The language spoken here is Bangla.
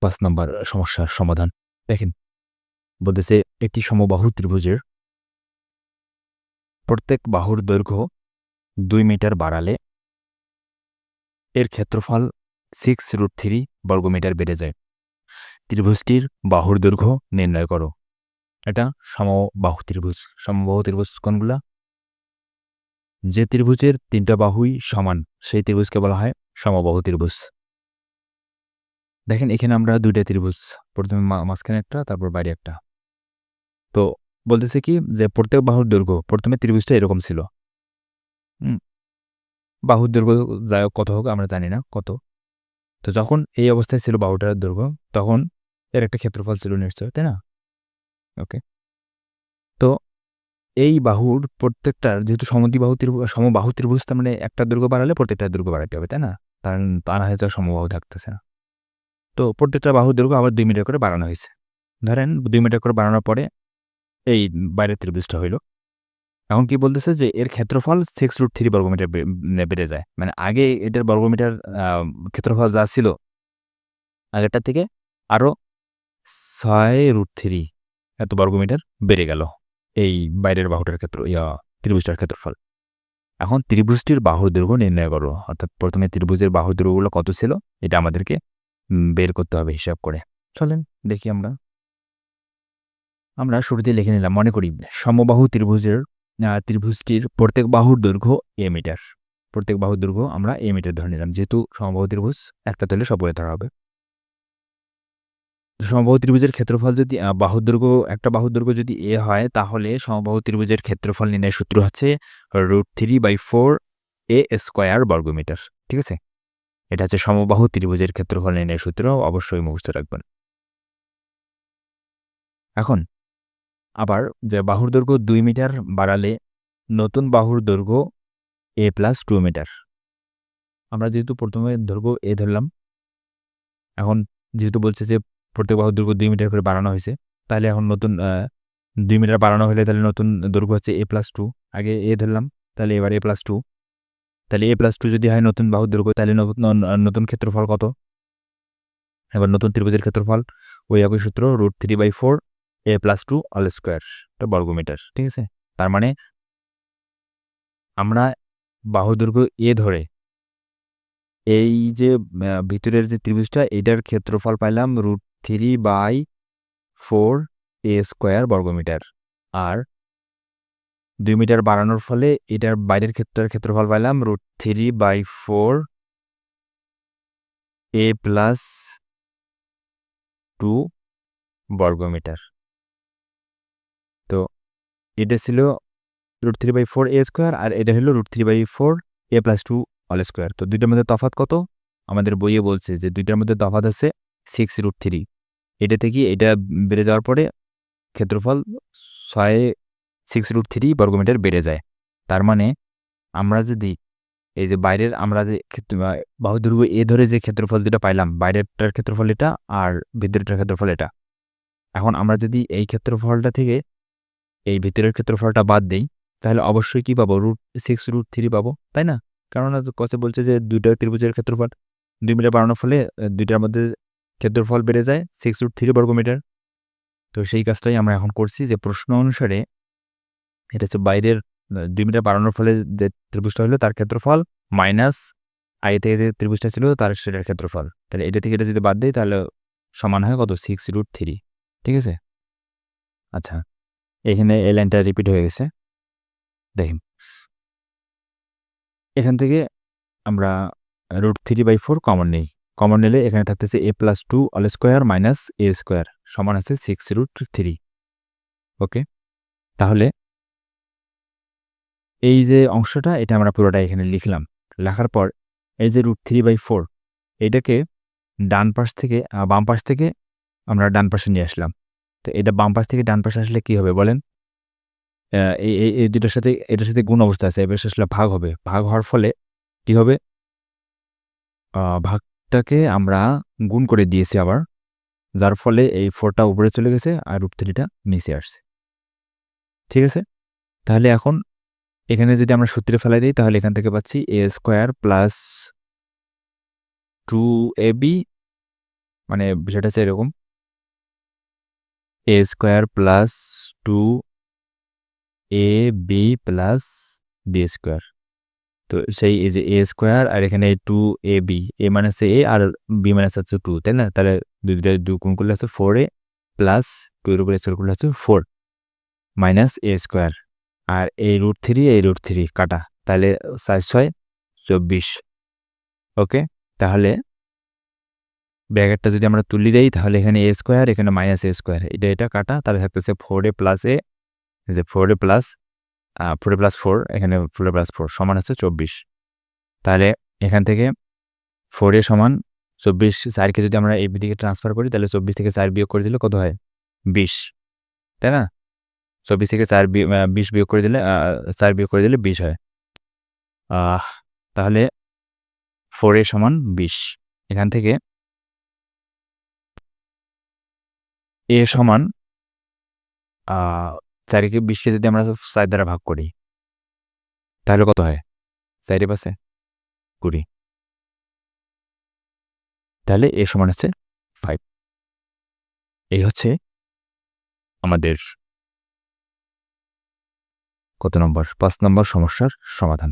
5 নাম্বার সমস্যার সমাধান। দেখেন, বলতেছে একটি সমবাহু ত্রিভুজের প্রত্যেক বাহুর দৈর্ঘ্য 2 মিটার বাড়ালে এর ক্ষেত্রফল 6√3 বর্গমিটার বেড়ে যায়। ত্রিভুজটির বাহুর দৈর্ঘ্য নির্ণয় করো। এটা সমবাহু ত্রিভুজ। সমবাহু ত্রিভুজ কোনগুলা? যে ত্রিভুজের 3টা বাহুই সমান সেই ত্রিভুজকে বলা হয় সমবাহু ত্রিভুজ। দেখেন, এখানে আমরা 2টা ত্রিভুজ, প্রথমে মাঝখানে একটা, তারপর বাইরে একটা। তো বলতেছে কি যে প্রত্যেক বাহুর দৈর্ঘ্য, প্রথমে ত্রিভুজটা এরকম ছিল। বাহুর দৈর্ঘ্য যাই হোক, কত হোক আমরা জানি না কত। তো যখন এই অবস্থায় ছিল বাহুটার দৈর্ঘ্য, তখন এর একটা ক্ষেত্রফল ছিল নিশ্চয়, তাই না? ওকে। তো এই বাহুর প্রত্যেকটার যেহেতু সমবাহু ত্রিভুজ, তার মানে একটা দৈর্ঘ্য বাড়ালে প্রত্যেকটা দৈর্ঘ্য বাড়াতে হবে, তাই না? কারণ তা না হয়তো সমবাহু থাকতেছে না। তো প্রত্যেকটা বাহুর দৈর্ঘ্য আবার 2 মিটার করে বাড়ানো হয়েছে। ধরেন 2 মিটার করে বাড়ানোর পরে এই বাইরের ত্রিভুজটা হইল। এখন কি বলতেছে যে এর ক্ষেত্রফল 6√3 বর্গমিটার বেড়ে যায়। মানে আগে এটার বর্গমিটার ক্ষেত্রফল যা ছিল আগেরটার থেকে আরো 6√3 এত বর্গমিটার বেড়ে গেল এই বাইরের বাহুটার ত্রিভুজটার ক্ষেত্রফল। এখন ত্রিভুজটির বাহুর দৈর্ঘ্য নির্ণয় করো। অর্থাৎ প্রথমে ত্রিভুজের বাহুর দৈর্ঘ্যগুলো কত ছিল এটা আমাদেরকে বের করতে হবে হিসাব করে। চলেন দেখি আমরা শুরুতেই লিখে নিলাম। মনে করি সমবাহু ত্রিভুজটির প্রত্যেক বাহুর দৈর্ঘ্য a মিটার। প্রত্যেক বাহুর দৈর্ঘ্য আমরা a মিটার ধরে নিলাম, যেহেতু সমবাহু ত্রিভুজ একটা তাহলে সবগুলো ধরা হবে। সমবাহু ত্রিভুজের ক্ষেত্রফল যদি একটা বাহুর দৈর্ঘ্য যদি a হয়, তাহলে সমবাহু ত্রিভুজের ক্ষেত্রফল নির্ণয়ের সূত্র হচ্ছে √3/4 a স্কয়ার বর্গমিটার। ঠিক আছে? এটা হচ্ছে সমবাহু ত্রিভুজের ক্ষেত্রফল নির্ণয়ের সূত্র, অবশ্যই মুখস্থ রাখবেন। এখন আবার যে বাহুর দৈর্ঘ্য 2 মিটার বাড়ালে নতুন বাহুর দৈর্ঘ্য a + 2 মিটার। আমরা যেহেতু প্রথমে দৈর্ঘ্য a ধরলাম, এখন যেহেতু বলছে যে প্রত্যেক বাহুর দৈর্ঘ্য 2 মিটার করে বাড়ানো হয়েছে, তাহলে এখন নতুন 2 মিটার বাড়ানো হলে তাহলে নতুন দৈর্ঘ্য হচ্ছে a + 2। আগে a ধরলাম, তাহলে এবার a + 2। তাহলে a + 2 যদি হয় নতুন বাহুর দৈর্ঘ্য, তাহলে নতুন ক্ষেত্রফল কত? এবার নতুন ত্রিভুজের ক্ষেত্রফল ওই একই সূত্র √3/4 a + 2 হোল স্কয়ার, এটা বর্গমিটার। ঠিক আছে? তার মানে আমরা বাহুর দৈর্ঘ্য a ধরে এই যে ভিতরের যে ত্রিভুজটা, এটার ক্ষেত্রফল পাইলাম √3/4 a স্কয়ার বর্গমিটার। আর 2 মিটার বাড়ানোর ফলে এটার বাইরের ক্ষেত্রফল পাইলাম √3/4 a + 2 বর্গমিটার। তো এটা ছিল √3/4 a স্কয়ার, আর এটা হলো √3/4 a + 2 হোল স্কয়ার। তো দুইটার মধ্যে তফাৎ কত? আমাদের বইয়ে বলছে যে দুইটার মধ্যে তফাৎ আছে 6√3। এটা থেকে এটা বেড়ে যাওয়ার পরে ক্ষেত্রফল 6√3 বর্গমিটার বেড়ে যায়। তার মানে আমরা যদি এই যে বাইরের আমরা যে বাহুর দৈর্ঘ্য a ধরে যে ক্ষেত্রফল দুটো পাইলাম, বাইরেরটার ক্ষেত্রফল এটা আর ভিতরেরটার ক্ষেত্রফল এটা। এখন আমরা যদি এই ক্ষেত্রফলটা থেকে এই ভিতরের ক্ষেত্রফলটা বাদ দেই, তাহলে অবশ্যই কি পাবো? √6√3 পাবো, তাই না? কেননা কসে বলছে যে দুইটা ত্রিভুজের ক্ষেত্রফল 2 মিটার বাড়ানোর ফলে দুইটার মধ্যে ক্ষেত্রফল বেড়ে যায় 6√3 বর্গমিটার। তো সেই কাজটাই আমরা এখন করছি, যে প্রশ্ন অনুসারে এটা হচ্ছে বাইরের 2 মিটার বাড়ানোর ফলে যে ত্রিভুজটা হলো তার ক্ষেত্রফল মাইনাস আগে থেকে যে ত্রিভুজটা ছিল সেটার ক্ষেত্রফল। তাহলে এটা থেকে এটা যদি বাদ দেই, তাহলে সমান হয় কত? 6√3। ঠিক আছে? আচ্ছা, এখানে এই লাইনটা রিপিট হয়ে গেছে। দেখেন, এখান থেকে আমরা √3/4 কমন নেই। কমন নিলে এখানে থাকতেছে a + 2 whole square minus a square সমান আছে 6√3। ওকে? তাহলে এই যে অংশটা, এটা আমরা পুরোটা এখানে লিখলাম। লেখার পর এই যে √3/4 এটাকে বাম পাশ থেকে আমরা ডান পাশে নিয়ে আসলাম। তো এটা বাম পাশ থেকে ডান পাশে আসলে কি হবে বলেন? এই দুটার সাথে এটার সাথে গুণ অবস্থা আছে। এবার আসলে ভাগ হবে। ভাগ হওয়ার ফলে কি হবে? ভাগটাকে আমরা গুণ করে দিয়েছি আবার। যার ফলে এই 4 টা উপরে চলে গেছে আর √3 টা নিচে আসছে। ঠিক আছে? তাহলে এখন এখানে যদি আমরা সূত্রে ফেলাই দেই, তাহলে এখান থেকে পাচ্ছি a² + 2ab মানে বিষয়টা হচ্ছে এরকম, A square plus 2ab plus B square. তো সেই এই যে এ স্কোয়ার আর এখানে 2ab, এ মানে হচ্ছে এ আর বি মানে হচ্ছে 2, তাই না? তাহলে দুইটা গুণ করলে আছে 4a প্লাস 2 এর উপরে স্কোয়ার করলে আছে 4 মাইনাস এ স্কোয়ার, আর এই √3 কাটা, তাহলে 4 6 24। ওকে, তাহলে ব্র্যাকেটটা যদি আমরা তুলি দেই তাহলে এখানে এ স্কোয়ার, এখানে মাইনাস এ স্কোয়ার, এটা কাটা, তাহলে থাকতেছে 4a প্লাস এ, যে 4a প্লাস 4 এখানে 4a প্লাস 4 সমান হচ্ছে 24। তাহলে এখান থেকে 4a সমান 24, 4কে যদি আমরা এই দিকে ট্রান্সফার করি তাহলে 24 থেকে 4 বিয়োগ করে দিলে কত হয়? 20, তাই না? 24 থেকে 20 বিয়োগ করে দিলে 4 বিয়োগ করে দিলে 20 হয়। তাহলে 4a সমান 20। এখান থেকে a সমান 4কে 20কে যদি আমরা 4 দ্বারা ভাগ করি তাহলে কত হয়? 4 এর পাশে 20, তাহলে a সমান হচ্ছে 5। এই হচ্ছে আমাদের কত নম্বর? 5 নম্বর সমস্যার সমাধান।